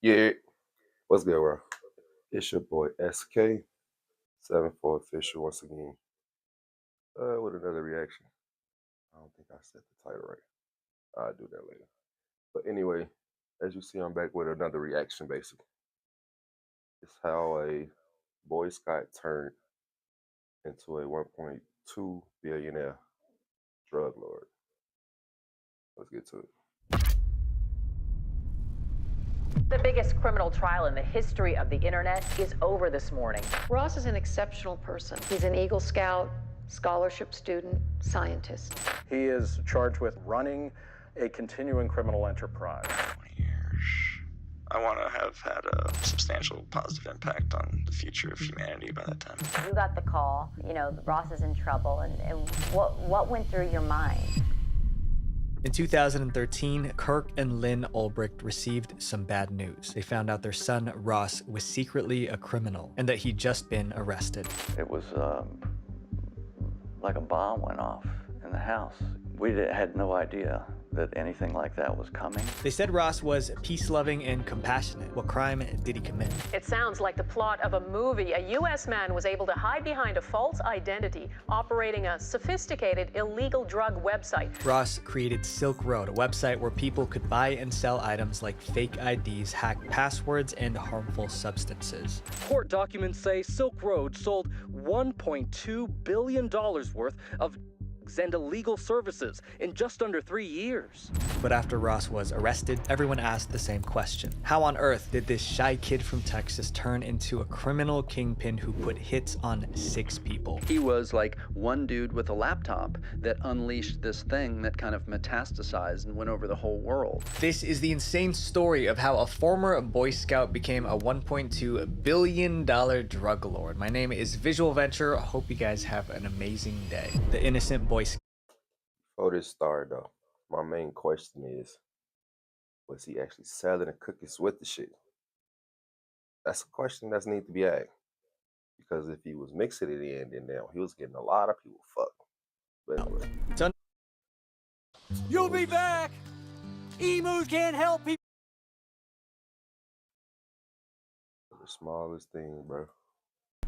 Yeah, what's good, bro? It's your boy SK74 official once again. With another reaction. I don't think I set the title right. I'll do that later. But anyway, as you see, I'm back with another reaction. Basically, it's how a Boy Scout turned into a 1.2 billionaire drug lord. Let's get to it. The biggest criminal trial in the history of the internet is over this morning. Ross is an exceptional person. He's an Eagle Scout, scholarship student, scientist. He is charged with running a continuing criminal enterprise. 20 years. I want to have had a substantial positive impact on the future of humanity by that time. You got the call, Ross is in trouble, and what went through your mind? In 2013, Kirk and Lynn Ulbricht received some bad news. They found out their son, Ross, was secretly a criminal and that he'd just been arrested. It was like a bomb went off in the house. We had no idea that anything like that was coming. They said Ross was peace-loving and compassionate. What crime did he commit? It sounds like the plot of a movie. A U.S. man was able to hide behind a false identity, operating a sophisticated illegal drug website. Ross created Silk Road, a website where people could buy and sell items like fake IDs, hacked passwords, and harmful substances. Court documents say Silk Road sold $1.2 billion worth of and illegal services in just under 3 years. But after Ross was arrested, everyone asked the same question. How on earth did this shy kid from Texas turn into a criminal kingpin who put hits on 6 people? He was like one dude with a laptop that unleashed this thing that kind of metastasized and went over the whole world. This is the insane story of how a former Boy Scout became a $1.2 billion drug lord. My name is Visual Venture. I hope you guys have an amazing day. The innocent Boy Scout. Before this started, though, my main question is, was he actually selling the cookies with the shit? That's a question that needs to be asked. Because if he was mixing it in, then now he was getting a lot of people fucked. But anyway. You'll be back! Emus can't help people. The smallest thing, bro.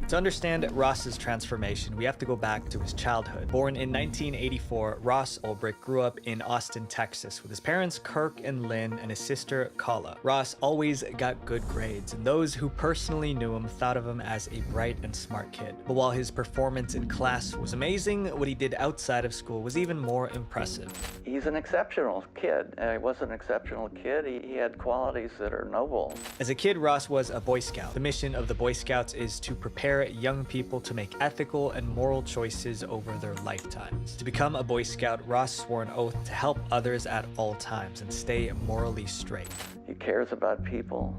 To understand Ross's transformation, we have to go back to his childhood. Born in 1984, Ross Ulbricht grew up in Austin, Texas, with his parents Kirk and Lynn and his sister Kala. Ross always got good grades, and those who personally knew him thought of him as a bright and smart kid. But while his performance in class was amazing, what he did outside of school was even more impressive. He's an exceptional kid. He was an exceptional kid. He had qualities that are noble. As a kid, Ross was a Boy Scout. The mission of the Boy Scouts is to prepare young people to make ethical and moral choices over their lifetimes. To become a Boy Scout, Ross swore an oath to help others at all times and stay morally straight. He cares about people.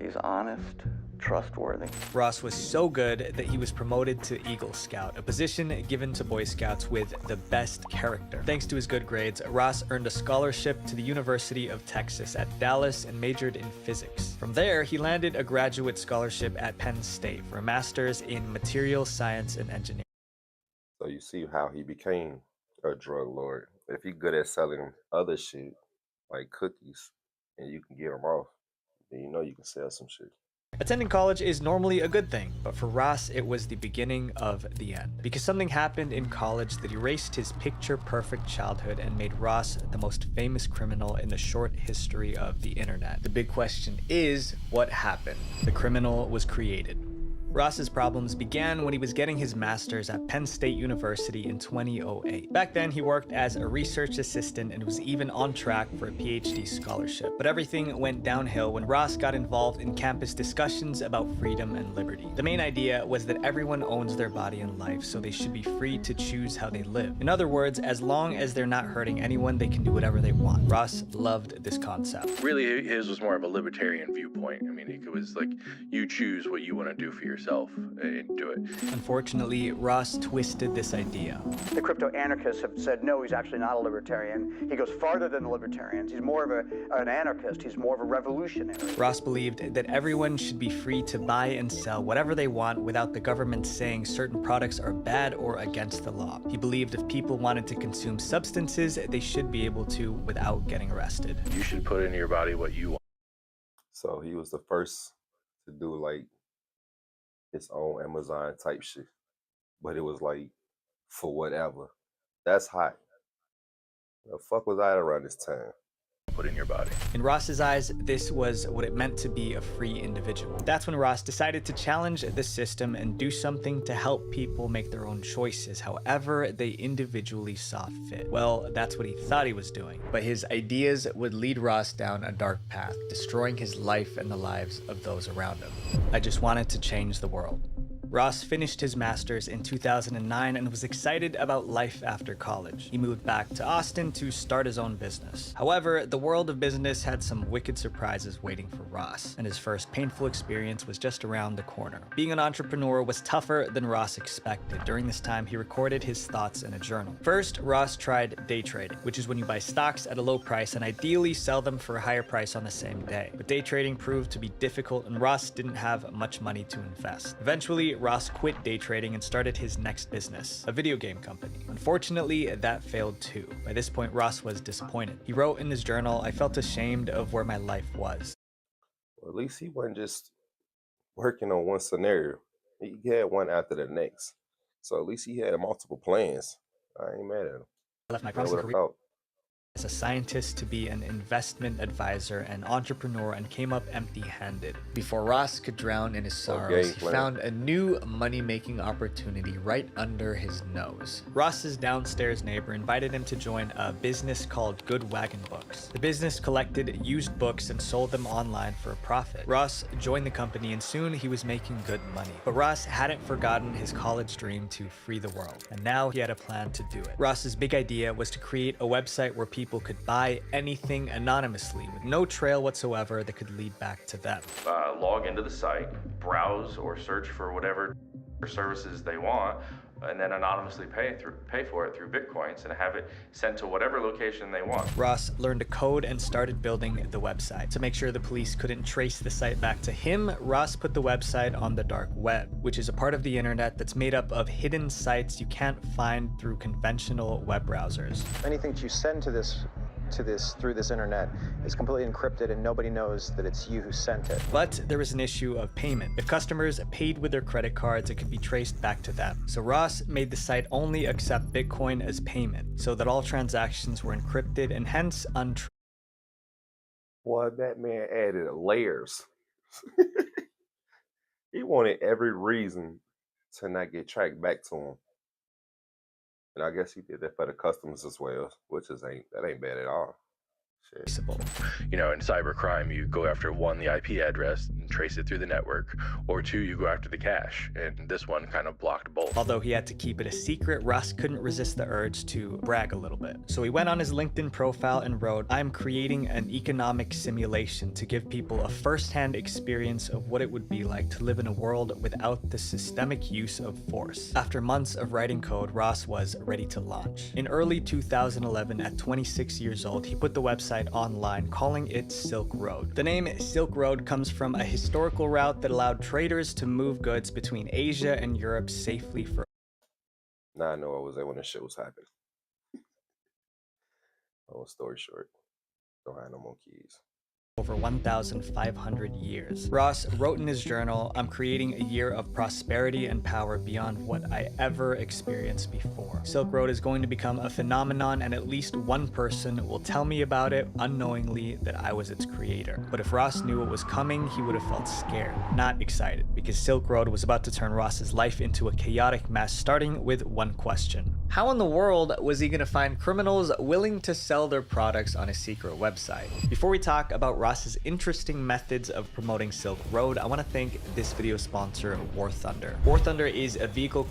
He's honest, trustworthy. Ross was so good that he was promoted to Eagle Scout, a position given to Boy Scouts with the best character. Thanks to his good grades, Ross earned a scholarship to the University of Texas at Dallas and majored in physics. From there, he landed a graduate scholarship at Penn State for a master's in material science and engineering. So you see how he became a drug lord. If he's good at selling other shit, like cookies, and you can get them off, then you know you can sell some shit. Attending college is normally a good thing, but for Ross, it was the beginning of the end. Because something happened in college that erased his picture-perfect childhood and made Ross the most famous criminal in the short history of the internet. The big question is, what happened? The criminal was created. Ross's problems began when he was getting his master's at Penn State University in 2008. Back then, he worked as a research assistant and was even on track for a PhD scholarship. But everything went downhill when Ross got involved in campus discussions about freedom and liberty. The main idea was that everyone owns their body and life, so they should be free to choose how they live. In other words, as long as they're not hurting anyone, they can do whatever they want. Ross loved this concept. Really, his was more of a libertarian viewpoint. I mean, it was like, you choose what you want to do for yourself and do it. Unfortunately, Ross twisted this idea. The crypto-anarchists have said, no, he's actually not a libertarian. He goes farther than the libertarians. He's more of an anarchist. He's more of a revolutionary. Ross believed that everyone should be free to buy and sell whatever they want without the government saying certain products are bad or against the law. He believed if people wanted to consume substances, they should be able to without getting arrested. You should put into your body what you want. So he was the first to do like his own Amazon type shit. But it was like for whatever. That's hot. The fuck was I around this time? Put in your body. In Ross's eyes, this was what it meant to be a free individual. That's when Ross decided to challenge the system and do something to help people make their own choices, however they individually saw fit. Well, that's what he thought he was doing. But his ideas would lead Ross down a dark path, destroying his life and the lives of those around him. I just wanted to change the world. Ross finished his master's in 2009 and was excited about life after college. He moved back to Austin to start his own business. However, the world of business had some wicked surprises waiting for Ross, and his first painful experience was just around the corner. Being an entrepreneur was tougher than Ross expected. During this time, he recorded his thoughts in a journal. First, Ross tried day trading, which is when you buy stocks at a low price and ideally sell them for a higher price on the same day. But day trading proved to be difficult, and Ross didn't have much money to invest. Eventually, Ross quit day trading and started his next business, a video game company. Unfortunately, that failed too. By this point, Ross was disappointed. He wrote in his journal, "I felt ashamed of where my life was." Well, at least he wasn't just working on one scenario. He had one after the next. So at least he had multiple plans. I ain't mad at him. I left my I promising would have career thought. as a scientist to be an investment advisor and entrepreneur and came up empty-handed. Before Ross could drown in his sorrows, he found a new money-making opportunity right under his nose. Ross's downstairs neighbor invited him to join a business called Good Wagon Books. The business collected used books and sold them online for a profit. Ross joined the company and soon he was making good money. But Ross hadn't forgotten his college dream to free the world, and now he had a plan to do it. Ross's big idea was to create a website where people could buy anything anonymously with no trail whatsoever that could lead back to them. Log into the site, browse or search for whatever services they want, and then anonymously pay for it through Bitcoins and have it sent to whatever location they want. Ross learned to code and started building the website. To make sure the police couldn't trace the site back to him, Ross put the website on the dark web, which is a part of the internet that's made up of hidden sites you can't find through conventional web browsers. Anything that you send through this internet is completely encrypted and nobody knows that it's you who sent it. But there was an issue of payment. If customers paid with their credit cards, it could be traced back to them. So Ross made the site only accept Bitcoin as payment, so that all transactions were encrypted and hence untraceable. Boy, that man added layers. He wanted every reason to not get tracked back to him. And I guess he did that for the customers as well, which that ain't bad at all. Shit. You know, in cybercrime, you go after one, the IP address, and trace it through the network, or two, you go after the cache, and this one kind of blocked both. Although he had to keep it a secret, Ross couldn't resist the urge to brag a little bit. So he went on his LinkedIn profile and wrote, "I'm creating an economic simulation to give people a first-hand experience of what it would be like to live in a world without the systemic use of force." After months of writing code, Ross was ready to launch. In early 2011, at 26 years old, he put the website online, calling it Silk Road. The name Silk Road comes from a historical route that allowed traders to move goods between Asia and Europe safely for. Now I know I was there when the shit was happening. Long story short, don't have no more keys. Over 1,500 years. Ross wrote in his journal, "I'm creating a year of prosperity and power beyond what I ever experienced before. Silk Road is going to become a phenomenon and at least one person will tell me about it unknowingly that I was its creator." But if Ross knew what was coming, he would have felt scared, not excited, because Silk Road was about to turn Ross's life into a chaotic mess, starting with one question. How in the world was he going to find criminals willing to sell their products on a secret website? Before we talk about Ross's interesting methods of promoting Silk Road, I want to thank this video sponsor, War Thunder. War Thunder is a vehicle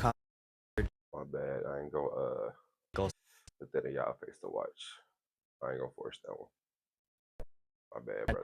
My bad, I ain't gonna put that in y'all face to watch. I ain't gonna force that one. My bad, bro.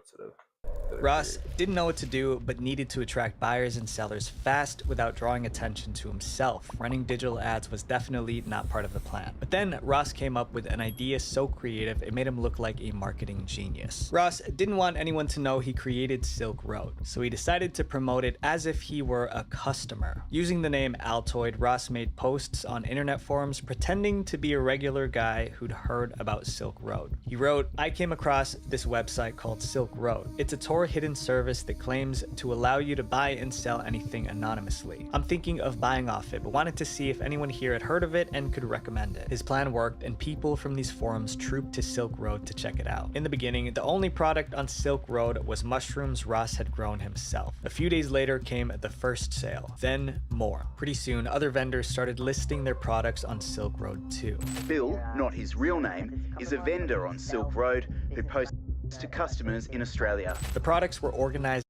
Ross didn't know what to do, but needed to attract buyers and sellers fast without drawing attention to himself. Running digital ads was definitely not part of the plan. But then Ross came up with an idea so creative, it made him look like a marketing genius. Ross didn't want anyone to know he created Silk Road, so he decided to promote it as if he were a customer. Using the name Altoid, Ross made posts on internet forums pretending to be a regular guy who'd heard about Silk Road. He wrote, "I came across this website called Silk Road. It's a tourism secure hidden service that claims to allow you to buy and sell anything anonymously. I'm thinking of buying off it, but wanted to see if anyone here had heard of it and could recommend it. His plan worked, and people from these forums trooped to Silk Road to check it out. In the beginning, the only product on Silk Road was mushrooms Ross had grown himself. A few days later came the first sale, then more. Pretty soon, other vendors started listing their products on Silk Road too. Bill, not his real name, is a vendor on Silk Road who posts to customers in Australia. The products were organized.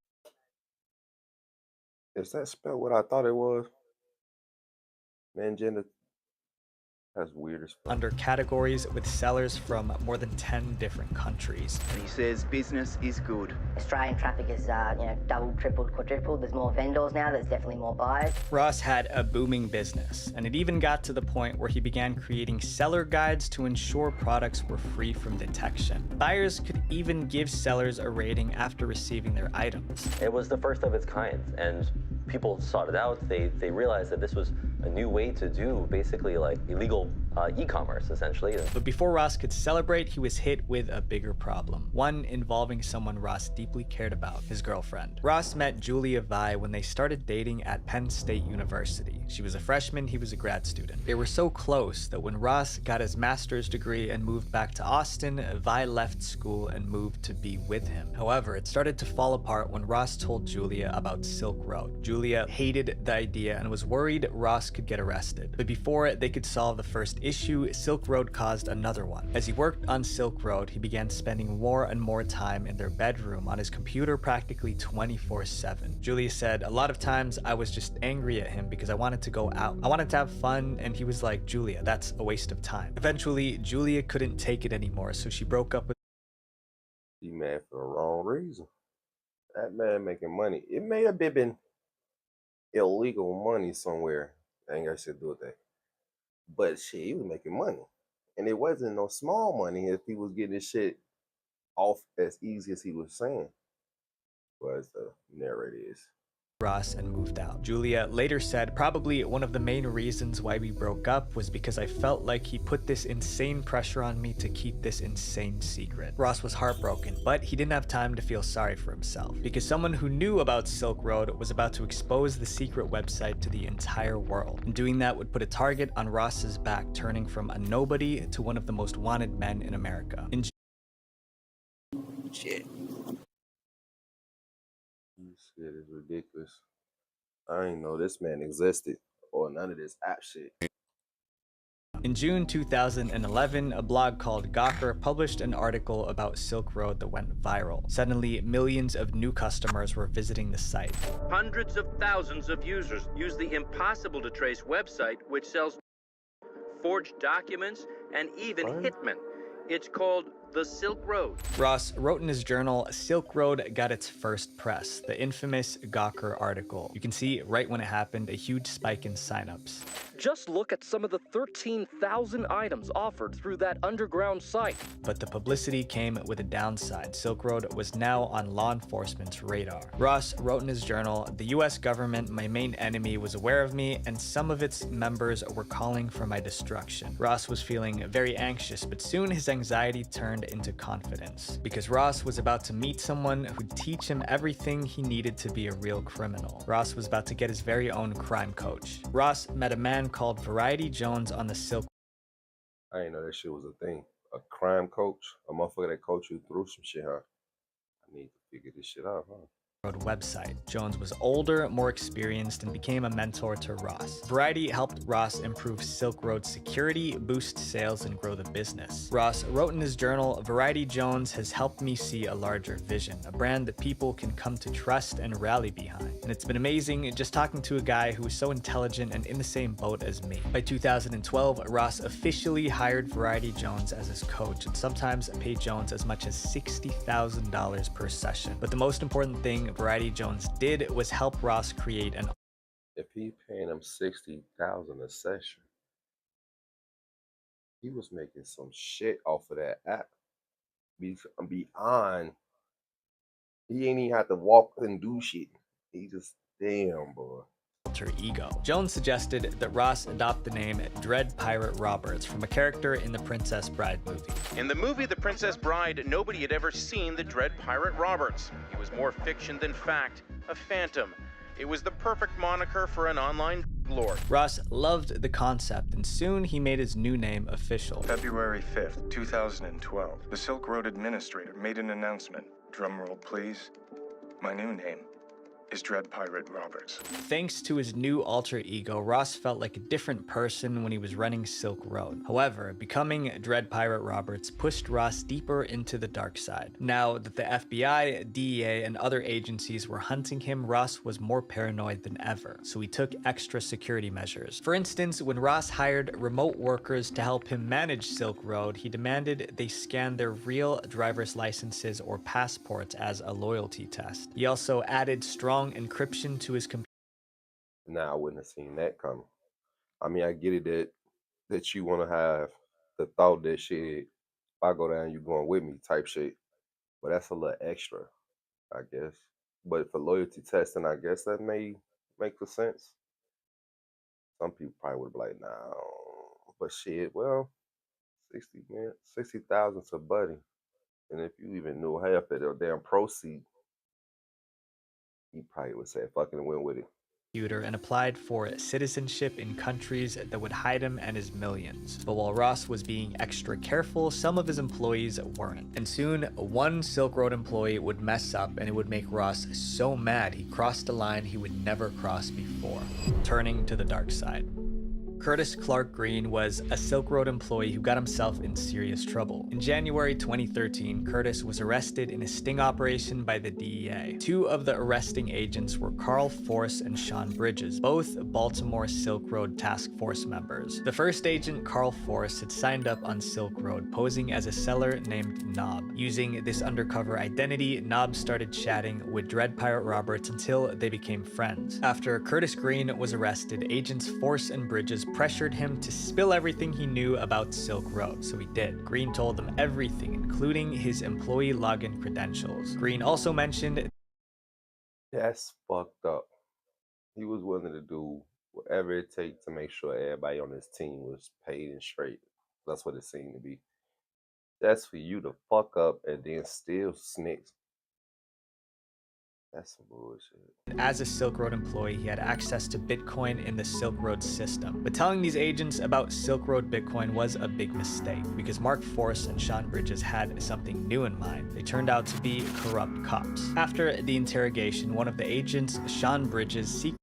Is that spelled what I thought it was? Mangina. That's weird as fuck. Under categories with sellers from more than 10 different countries. And he says business is good. Australian traffic is, doubled, tripled, quadrupled. There's more vendors now. There's definitely more buyers. Ross had a booming business, and it even got to the point where he began creating seller guides to ensure products were free from detection. Buyers could even give sellers a rating after receiving their items. It was the first of its kind, and people sought it out. They realized that this was a new way to do basically like illegal e-commerce, essentially. But before Ross could celebrate, he was hit with a bigger problem, one involving someone Ross deeply cared about, his girlfriend. Ross met Julia Vi when they started dating at Penn State University. She was a freshman, he was a grad student. They were so close that when Ross got his master's degree and moved back to Austin, Vi left school and moved to be with him. However, it started to fall apart when Ross told Julia about Silk Road. Julia hated the idea and was worried Ross could get arrested. But before they could solve the first issue, Silk Road caused another one. As he worked on Silk Road, he began spending more and more time in their bedroom on his computer practically 24/7. Julia said, "A lot of times I was just angry at him because I wanted to go out. I wanted to have fun, and he was like, 'Julia, that's a waste of time.'" Eventually, Julia couldn't take it anymore, so she broke up with He mad for the wrong reason. That man making money. It may have been illegal money somewhere. I ain't got shit to do with that. But shit, he was making money. And it wasn't no small money if he was getting his shit off as easy as he was saying. But as the narrator is. Ross and moved out. Julia later said, "Probably one of the main reasons why we broke up was because I felt like he put this insane pressure on me to keep this insane secret." Ross was heartbroken, but he didn't have time to feel sorry for himself because someone who knew about Silk Road was about to expose the secret website to the entire world. And doing that would put a target on Ross's back, turning from a nobody to one of the most wanted men in America. Shit. This shit is ridiculous. I ain't know this man existed or none of this app shit. In June 2011, a blog called Gawker published an article about Silk Road that went viral. Suddenly, millions of new customers were visiting the site. Hundreds of thousands of users use the impossible to trace website, which sells forged documents and even hitmen. It's called the Silk Road. Ross wrote in his journal, "Silk Road got its first press," the infamous Gawker article. You can see right when it happened, a huge spike in signups. Just look at some of the 13,000 items offered through that underground site. But the publicity came with a downside. Silk Road was now on law enforcement's radar. Ross wrote in his journal, "The US government, my main enemy, was aware of me, and some of its members were calling for my destruction." Ross was feeling very anxious, but soon his anxiety turned into confidence, because Ross was about to meet someone who'd teach him everything he needed to be a real criminal. Ross was about to get his very own crime coach. Ross met a man called Variety Jones on the Silk. I didn't know that shit was a thing. A crime coach, a motherfucker that coach you through some shit, huh? I need to figure this shit out, huh? Website. Jones was older, more experienced, and became a mentor to Ross. Variety helped Ross improve Silk Road's security, boost sales, and grow the business. Ross wrote in his journal, "Variety Jones has helped me see a larger vision, a brand that people can come to trust and rally behind. And it's been amazing just talking to a guy who is so intelligent and in the same boat as me." By 2012, Ross officially hired Variety Jones as his coach, and sometimes paid Jones as much as $60,000 per session. But the most important thing Variety Jones did was help Ross create an... If he paying him $60,000 a session, he was making some shit off of that app. Beyond, he ain't even have to walk and do shit. He just, damn, boy. alter ego. Jones suggested that Ross adopt the name Dread Pirate Roberts from a character in the Princess Bride movie. In the movie The Princess Bride, nobody had ever seen the Dread Pirate Roberts. He was more fiction than fact, a phantom. It was the perfect moniker for an online lord. Ross loved the concept, and soon he made his new name official. February 5th, 2012, the Silk Road Administrator made an announcement. Drumroll, please. My new name is Dread Pirate Roberts. Thanks to his new alter ego, Ross felt like a different person when he was running Silk Road. However, becoming Dread Pirate Roberts pushed Ross deeper into the dark side. Now that the FBI, DEA, and other agencies were hunting him, Ross was more paranoid than ever, so he took extra security measures. For instance, when Ross hired remote workers to help him manage Silk Road, he demanded they scan their real driver's licenses or passports as a loyalty test. He also added strong encryption to his computer. Nah, I wouldn't have seen that coming. I mean, I get it that you want to have the thought that shit, if I go down, you going with me type shit. But that's a little extra, I guess. But for loyalty testing, I guess that may make sense. Some people probably would be like, no. But shit, well, 60,000 to Buddy. And if you even knew half of the damn proceed, he probably would say fucking went with it. And applied for citizenship in countries that would hide him and his millions. But while Ross was being extra careful, some of his employees weren't. And soon, one Silk Road employee would mess up and it would make Ross so mad he crossed a line he would never cross before, turning to the dark side. Curtis Clark Green was a Silk Road employee who got himself in serious trouble. In January 2013, Curtis was arrested in a sting operation by the DEA. Two of the arresting agents were Carl Force and Sean Bridges, both Baltimore Silk Road Task Force members. The first agent, Carl Force, had signed up on Silk Road, posing as a seller named Knob. Using this undercover identity, Knob started chatting with Dread Pirate Roberts until they became friends. After Curtis Green was arrested, agents Force and Bridges pressured him to spill everything he knew about Silk Road, so he did. Green told them everything, including his employee login credentials. Green also mentioned, that's fucked up. He was willing to do whatever it takes to make sure everybody on his team was paid and straight. That's what it seemed to be. That's for you to fuck up and then still snitch. That's some bullshit. As a Silk Road employee, he had access to Bitcoin in the Silk Road system. But telling these agents about Silk Road Bitcoin was a big mistake, because Mark Force and Sean Bridges had something new in mind. They turned out to be corrupt cops. After the interrogation, one of the agents, Sean Bridges, secretly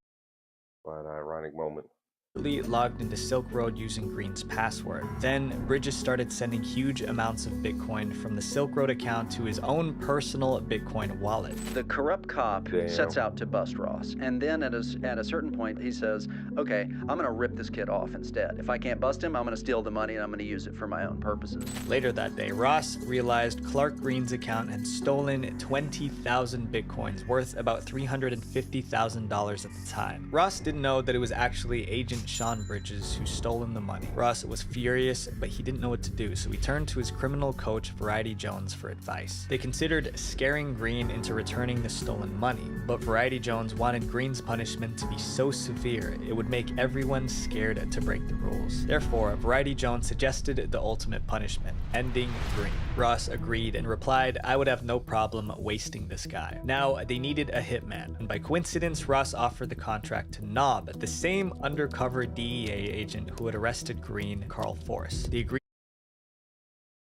an ironic moment, logged into Silk Road using Green's password. Then Bridges started sending huge amounts of Bitcoin from the Silk Road account to his own personal Bitcoin wallet. The corrupt cop sets out to bust Ross, and then at a certain point he says, okay, I'm gonna rip this kid off instead. If I can't bust him, I'm gonna steal the money and I'm gonna use it for my own purposes. Later that day, Ross realized Clark Green's account had stolen 20,000 Bitcoins, worth about $350,000 at the time. Ross didn't know that it was actually Agent Sean Bridges who stolen the money. Ross was furious, but he didn't know what to do, so he turned to his criminal coach, Variety Jones, for advice. They considered scaring Green into returning the stolen money, but Variety Jones wanted Green's punishment to be so severe it would make everyone scared to break the rules. Therefore, Variety Jones suggested the ultimate punishment, ending Green. Ross agreed and replied, I would have no problem wasting this guy. Now, they needed a hitman, and by coincidence, Ross offered the contract to Knob, the same undercover DEA agent who had arrested Green, Carl Force. They agreed.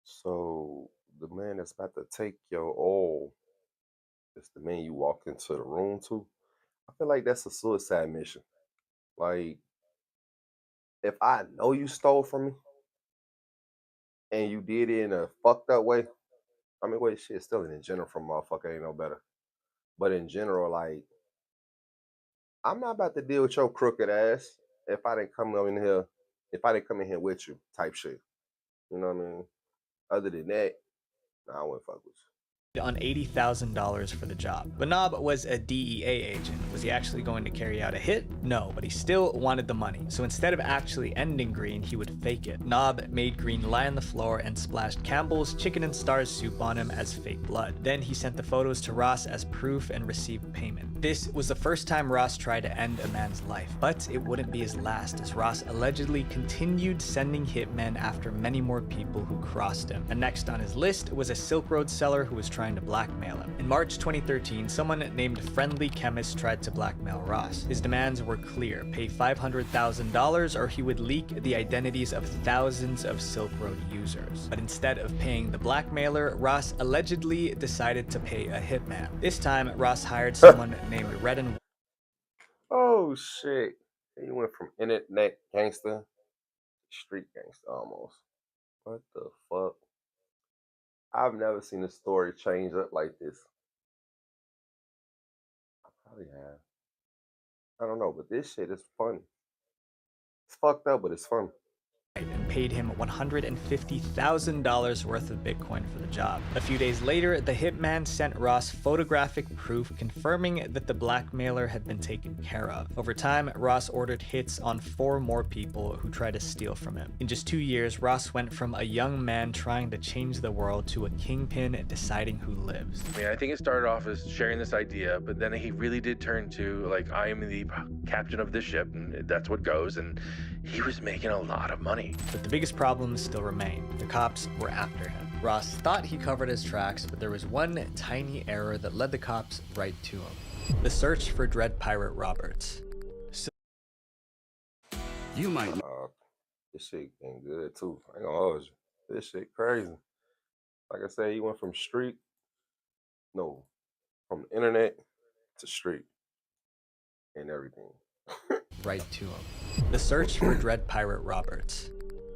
So the man that's about to take your all is the man you walked into the room to. I feel like that's a suicide mission. Like, if I know you stole from me and you did it in a fucked up way, I mean, wait, shit, stealing in general from motherfucker ain't no better. But in general, like, I'm not about to deal with your crooked ass if I didn't come in here with you type shit. You know what I mean? Other than that, nah, I wouldn't fuck with you. on $80,000 for the job. But Nob was a DEA agent. Was he actually going to carry out a hit? No, but he still wanted the money. So instead of actually ending Green, he would fake it. Nob made Green lie on the floor and splashed Campbell's chicken and stars soup on him as fake blood. Then he sent the photos to Ross as proof and received payment. This was the first time Ross tried to end a man's life, but it wouldn't be his last, as Ross allegedly continued sending hitmen after many more people who crossed him. And next on his list was a Silk Road seller who was trying to blackmail him. In March 2013, someone named Friendly Chemist tried to blackmail Ross. His demands were clear: pay $500,000 or he would leak the identities of thousands of Silk Road users. But instead of paying the blackmailer, Ross allegedly decided to pay a hitman. This time, Ross hired someone named Redden. Oh shit. He went from internet gangster to street gangster almost. What the fuck? I've never seen a story change up like this. I probably have. I don't know, but this shit is funny. It's fucked up, but it's fun. And paid him $150,000 worth of Bitcoin for the job. A few days later, the hitman sent Ross photographic proof confirming that the blackmailer had been taken care of. Over time, Ross ordered hits on 4 more people who tried to steal from him. In just 2 years, Ross went from a young man trying to change the world to a kingpin deciding who lives. I mean, I think it started off as sharing this idea, but then he really did turn to, like, I am the captain of this ship, and that's what goes, and he was making a lot of money. But the biggest problems still remained. The cops were after him. Ross thought he covered his tracks, but there was one tiny error that led the cops right to him: the search for Dread Pirate Roberts. You might. This shit getting good too. I ain't gonna hold you. This shit crazy. Like I said, he went from from internet to street and everything. Right to him. The search for Dread Pirate Roberts.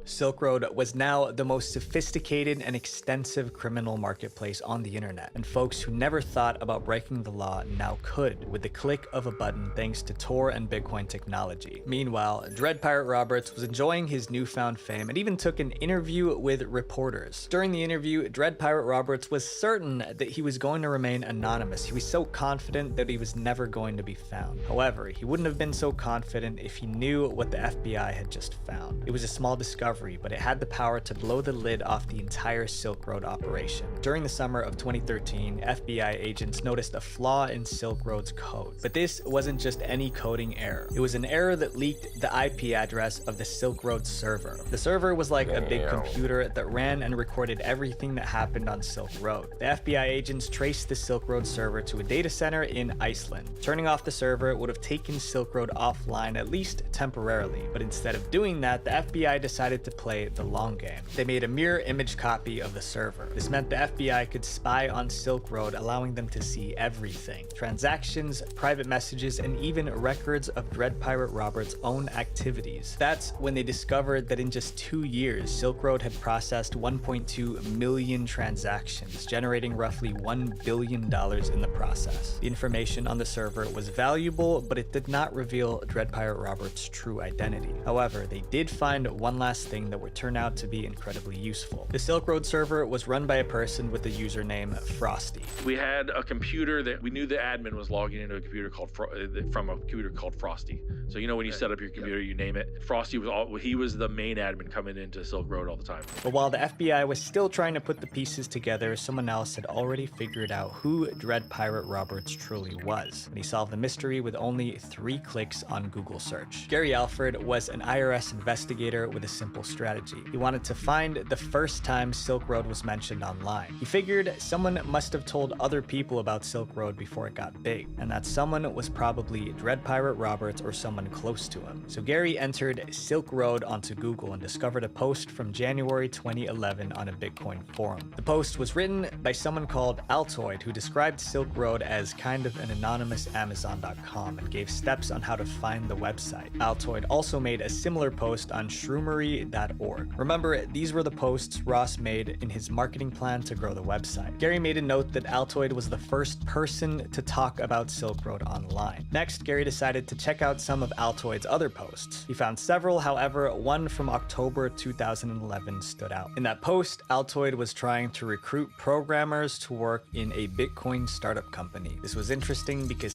Silk Road was now the most sophisticated and extensive criminal marketplace on the internet, and folks who never thought about breaking the law now could with the click of a button thanks to Tor and Bitcoin technology. Meanwhile, Dread Pirate Roberts was enjoying his newfound fame and even took an interview with reporters. During the interview, Dread Pirate Roberts was certain that he was going to remain anonymous. He was so confident that he was never going to be found. However, he wouldn't have been so confident if he knew what the FBI had just found. It was a small discovery, but it had the power to blow the lid off the entire Silk Road operation. During the summer of 2013, FBI agents noticed a flaw in Silk Road's code. But this wasn't just any coding error. It was an error that leaked the IP address of the Silk Road server. The server was like a big computer that ran and recorded everything that happened on Silk Road. The FBI agents traced the Silk Road server to a data center in Iceland. Turning off the server would have taken Silk Road offline, at least temporarily. But instead of doing that, the FBI decided to play the long game. They made a mirror image copy of the server. This meant the FBI could spy on Silk Road, allowing them to see everything: transactions, private messages, and even records of Dread Pirate Roberts' own activities. That's when they discovered that in just 2 years, Silk Road had processed 1.2 million transactions, generating roughly $1 billion in the process. The information on the server was valuable, but it did not reveal Dread Pirate Roberts' true identity. However, they did find one last thing that would turn out to be incredibly useful. The Silk Road server was run by a person with the username Frosty. We had a computer that we knew the admin was logging into a computer called from a computer called Frosty. So you know when you set up your computer, you name it. Frosty was the main admin coming into Silk Road all the time. But while the FBI was still trying to put the pieces together, someone else had already figured out who Dread Pirate Roberts truly was, and he solved the mystery with only 3 clicks on Google search. Gary Alfred was an IRS investigator with a simple strategy. He wanted to find the first time Silk Road was mentioned online. He figured someone must have told other people about Silk Road before it got big, and that someone was probably Dread Pirate Roberts or someone close to him. So Gary entered Silk Road onto Google and discovered a post from January 2011 on a Bitcoin forum. The post was written by someone called Altoid, who described Silk Road as kind of an anonymous Amazon.com and gave steps on how to find the website. Altoid also made a similar post on Shroomery Altoid.org. Remember, these were the posts Ross made in his marketing plan to grow the website. Gary made a note that Altoid was the first person to talk about Silk Road online. Next, Gary decided to check out some of Altoid's other posts. He found several, however, one from October 2011 stood out. In that post, Altoid was trying to recruit programmers to work in a Bitcoin startup company. This was interesting because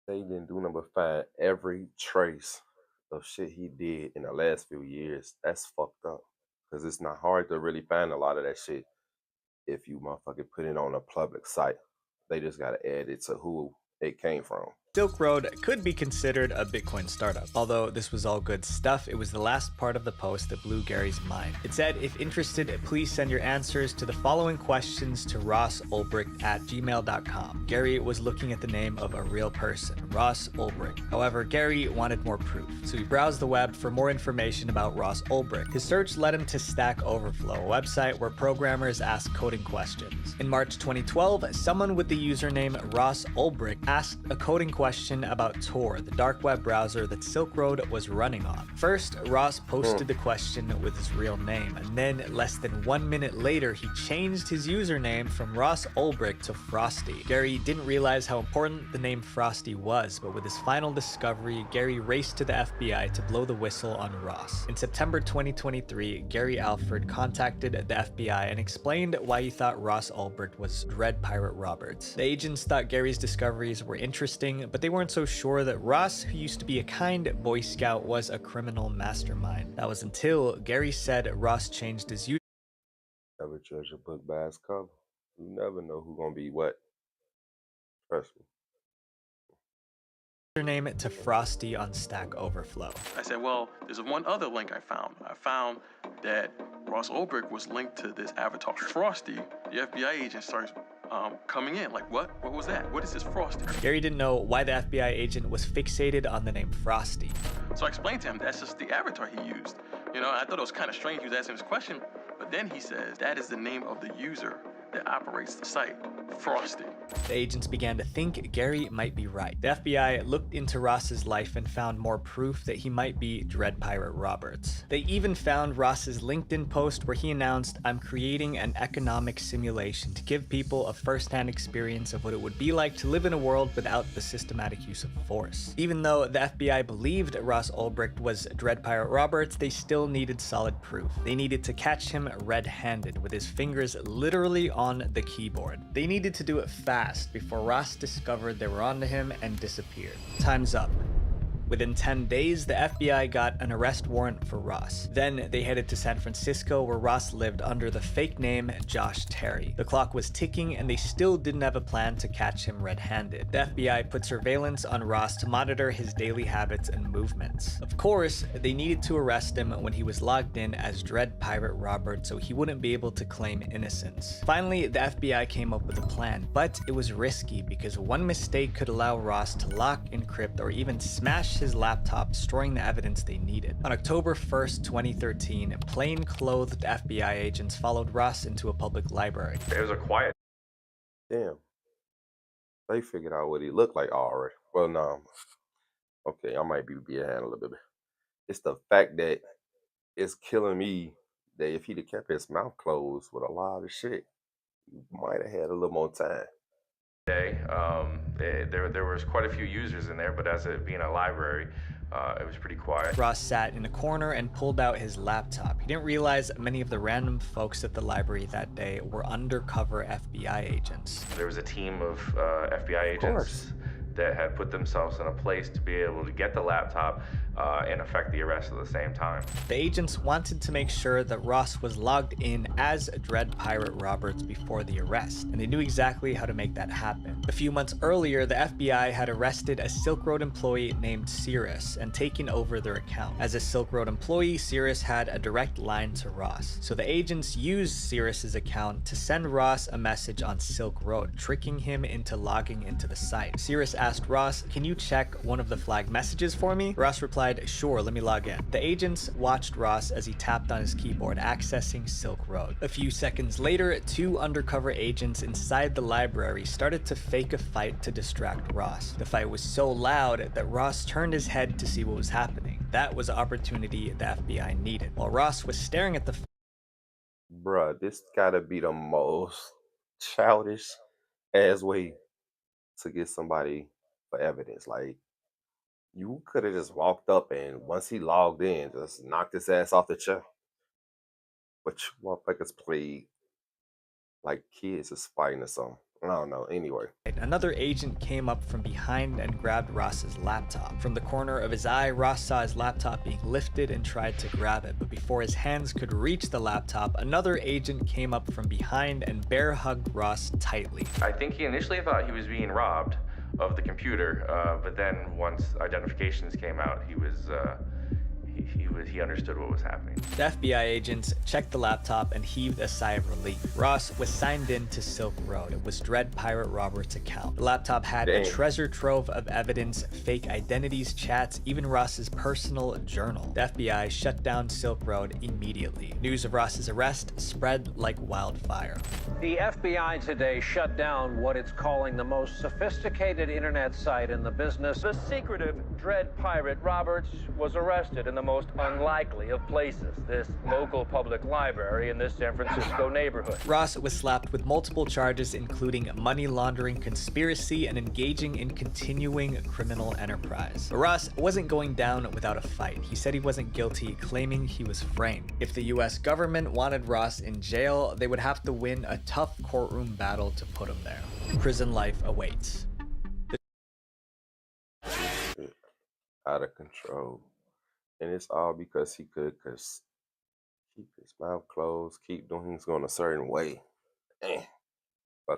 they didn't do number find every trace of shit he did in the last few years. That's fucked up. Because it's not hard to really find a lot of that shit if you motherfucking put it on a public site. They just gotta add it to who it came from. Silk Road could be considered a Bitcoin startup. Although this was all good stuff, it was the last part of the post that blew Gary's mind. It said, if interested, please send your answers to the following questions to rossolbricht@gmail.com. Gary was looking at the name of a real person, Ross Ulbricht. However, Gary wanted more proof, so he browsed the web for more information about Ross Ulbricht. His search led him to Stack Overflow, a website where programmers ask coding questions. In March 2012, someone with the username Ross Ulbricht asked a coding question about Tor, the dark web browser that Silk Road was running on. First, Ross posted the question with his real name, and then less than 1 minute later, he changed his username from Ross Ulbricht to Frosty. Gary didn't realize how important the name Frosty was, but with his final discovery, Gary raced to the FBI to blow the whistle on Ross. In September 2023, Gary Alford contacted the FBI and explained why he thought Ross Ulbricht was Dread Pirate Roberts. The agents thought Gary's discoveries were interesting, but they weren't so sure that Ross, who used to be a kind Boy Scout, was a criminal mastermind. That was until Gary said Ross changed his Never judge a book by its cover. You never know who's gonna be what. Trust me. username to Frosty on Stack Overflow. I said, well, there's one other link I found. I found that Ross Ulbricht was linked to this avatar Frosty. The FBI agent starts coming in like, what was that? What is this Frosty? Gary didn't know why the FBI agent was fixated on the name Frosty. So I explained to him that's just the avatar he used. You know, I thought it was kind of strange he was asking this question, but then he says that is the name of the user that operates the site, Frosty. The agents began to think Gary might be right. The FBI looked into Ross's life and found more proof that he might be Dread Pirate Roberts. They even found Ross's LinkedIn post where he announced, "I'm creating an economic simulation to give people a first-hand experience of what it would be like to live in a world without the systematic use of force." Even though the FBI believed Ross Ulbricht was Dread Pirate Roberts, they still needed solid proof. They needed to catch him red-handed with his fingers literally on the keyboard. They needed to do it fast before Ross discovered they were onto him and disappeared. Time's up. Within 10 days, the FBI got an arrest warrant for Ross. Then they headed to San Francisco, where Ross lived under the fake name Josh Terry. The clock was ticking and they still didn't have a plan to catch him red-handed. The FBI put surveillance on Ross to monitor his daily habits and movements. Of course, they needed to arrest him when he was logged in as Dread Pirate Robert so he wouldn't be able to claim innocence. Finally, the FBI came up with a plan, but it was risky because one mistake could allow Ross to lock, encrypt, or even smash his laptop, destroying the evidence they needed. On October 1st, 2013, plain-clothed FBI agents followed Ross into a public library. It was a quiet. Damn. They figured out what he looked like already. Well, no. Okay, I might be behind a little bit. It's the fact that it's killing me that if he'd have kept his mouth closed with a lot of shit, he might have had a little more time. Day, there was quite a few users in there, but as it being a library, it was pretty quiet. Ross sat in a corner and pulled out his laptop. He didn't realize many of the random folks at the library that day were undercover FBI agents. There was a team of FBI agents that had put themselves in a place to be able to get the laptop and effect the arrest at the same time. The agents wanted to make sure that Ross was logged in as Dread Pirate Roberts before the arrest, and they knew exactly how to make that happen. A few months earlier, the FBI had arrested a Silk Road employee named Cirrus and taken over their account. As a Silk Road employee, Cirrus had a direct line to Ross, so the agents used Cirrus's account to send Ross a message on Silk Road, tricking him into logging into the site. Cirrus asked Ross, "Can you check one of the flagged messages for me?" Ross replied, "Sure, let me log in." The agents watched Ross as he tapped on his keyboard, accessing Silk Road. A few seconds later, 2 undercover agents inside the library started to fake a fight to distract Ross. The fight was so loud that Ross turned his head to see what was happening. That was the opportunity the FBI needed. While Ross was staring at the Bruh, this gotta be the most childish ass way to get somebody for evidence. Like, you could have just walked up and once he logged in, just knocked his ass off the chair. But you motherfuckers played like kids is fighting or something. I don't know. Anyway. Another agent came up from behind and grabbed Ross's laptop. From the corner of his eye, Ross saw his laptop being lifted and tried to grab it, but before his hands could reach the laptop, another agent came up from behind and bear hugged Ross tightly. I think he initially thought he was being robbed of the computer, but then once identifications came out, he understood what was happening. The FBI agents checked the laptop and heaved a sigh of relief. Ross was signed in to Silk Road. It was Dread Pirate Roberts' account. The laptop had a treasure trove of evidence, fake identities, chats, even Ross's personal journal. The FBI shut down Silk Road immediately. News of Ross's arrest spread like wildfire. The FBI today shut down what it's calling the most sophisticated internet site in the business. The secretive Dread Pirate Roberts was arrested in the most unlikely of places, this local public library in this San Francisco neighborhood. Ross was slapped with multiple charges, including money laundering, conspiracy, and engaging in continuing criminal enterprise. But Ross wasn't going down without a fight. He said he wasn't guilty, claiming he was framed. If the US government wanted Ross in jail, they would have to win a tough courtroom battle to put him there. Prison life awaits. Out of control. And it's all because he could keep his mouth closed, keep doing things going a certain way.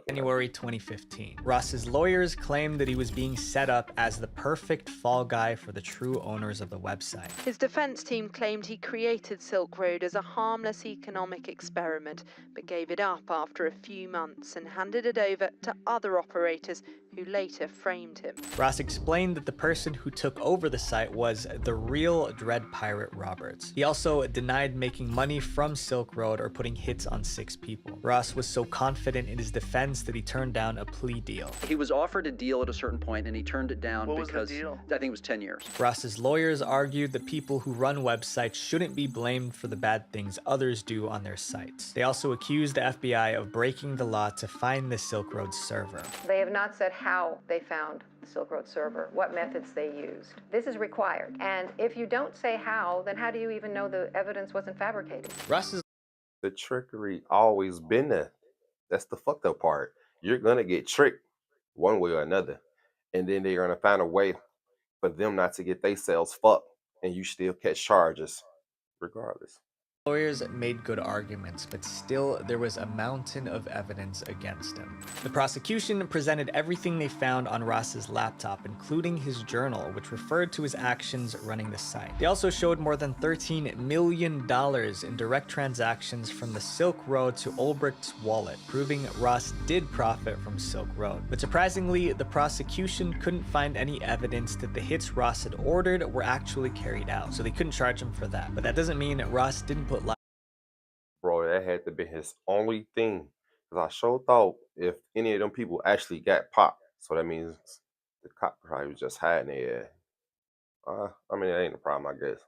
January 2015. Ross's lawyers claimed that he was being set up as the perfect fall guy for the true owners of the website. His defense team claimed he created Silk Road as a harmless economic experiment, but gave it up after a few months and handed it over to other operators who later framed him. Ross explained that the person who took over the site was the real Dread Pirate Roberts. He also denied making money from Silk Road or putting hits on 6 people. Ross was so confident in his defense that he turned down a plea deal. He was offered a deal at a certain point and he turned it down because I think it was 10 years. Ross's lawyers argued that people who run websites shouldn't be blamed for the bad things others do on their sites. They also accused the FBI of breaking the law to find the Silk Road server. They have not said how they found the Silk Road server, what methods they used. This is required. And if you don't say how, then how do you even know the evidence wasn't fabricated? The trickery always been there. That's the fucked up part. You're gonna get tricked one way or another. And then they're gonna find a way for them not to get themselves fucked. And you still catch charges regardless. Lawyers made good arguments, but still there was a mountain of evidence against him. The prosecution presented everything they found on Ross's laptop, including his journal, which referred to his actions running the site. They also showed more than $13 million in direct transactions from the Silk Road to Ulbricht's wallet, proving Ross did profit from Silk Road. But surprisingly, the prosecution couldn't find any evidence that the hits Ross had ordered were actually carried out, so they couldn't charge him for that. But that doesn't mean Ross didn't put Bro, that had to be his only thing. Because I sure thought if any of them people actually got popped, so that means the cop probably was just hiding there. I mean, it ain't a problem, I guess.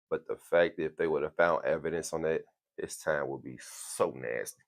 But the fact that if they would have found evidence on that, his time would be so nasty.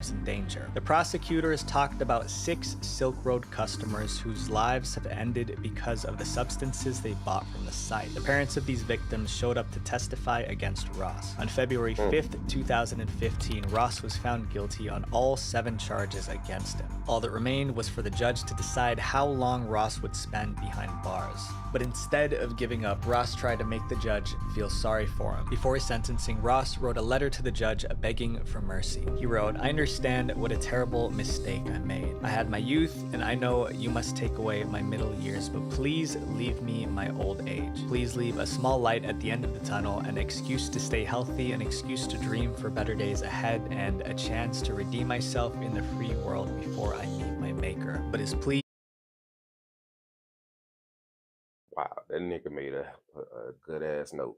In danger. The prosecutors talked about 6 Silk Road customers whose lives have ended because of the substances they bought from the site. The parents of these victims showed up to testify against Ross. On February 5th, 2015, Ross was found guilty on all 7 charges against him. All that remained was for the judge to decide how long Ross would spend behind bars. But instead of giving up, Ross tried to make the judge feel sorry for him. Before his sentencing, Ross wrote a letter to the judge begging for mercy. He wrote, "I understand what a terrible mistake I made. I had my youth, and I know you must take away my middle years, but please leave me my old age. Please leave a small light at the end of the tunnel, an excuse to stay healthy, an excuse to dream for better days ahead, and a chance to redeem myself in the free world before I meet my maker. But his plea Wow, that nigga made a good ass note.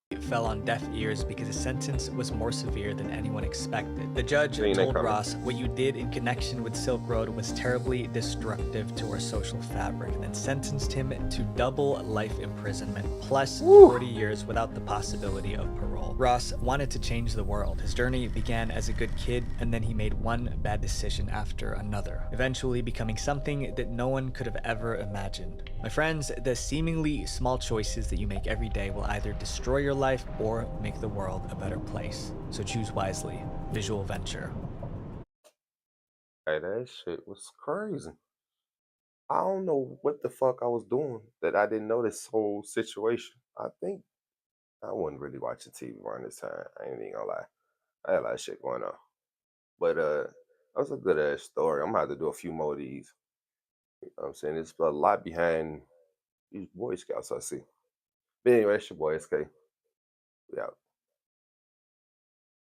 It fell on deaf ears because his sentence was more severe than anyone expected. The judge Seen that told coming. Ross, what you did in connection with Silk Road was terribly destructive to our social fabric, and then sentenced him to double life imprisonment plus 40 years without the possibility of parole. Ross wanted to change the world. His journey began as a good kid, and then he made one bad decision after another, eventually becoming something that no one could have ever imagined. My friends, the seemingly small choices that you make every day will either destroy your life or make the world a better place. So choose wisely. Visual Venture. Hey, that shit was crazy. I don't know what the fuck I was doing that I didn't know this whole situation. I think I wasn't really watching TV around this time. I ain't even gonna lie. I had a lot of shit going on. But that was a good ass story. I'm gonna have to do a few more of these. You know what I'm saying? There's a lot behind these Boy Scouts I see. But anyway, it's your boy SK. We out.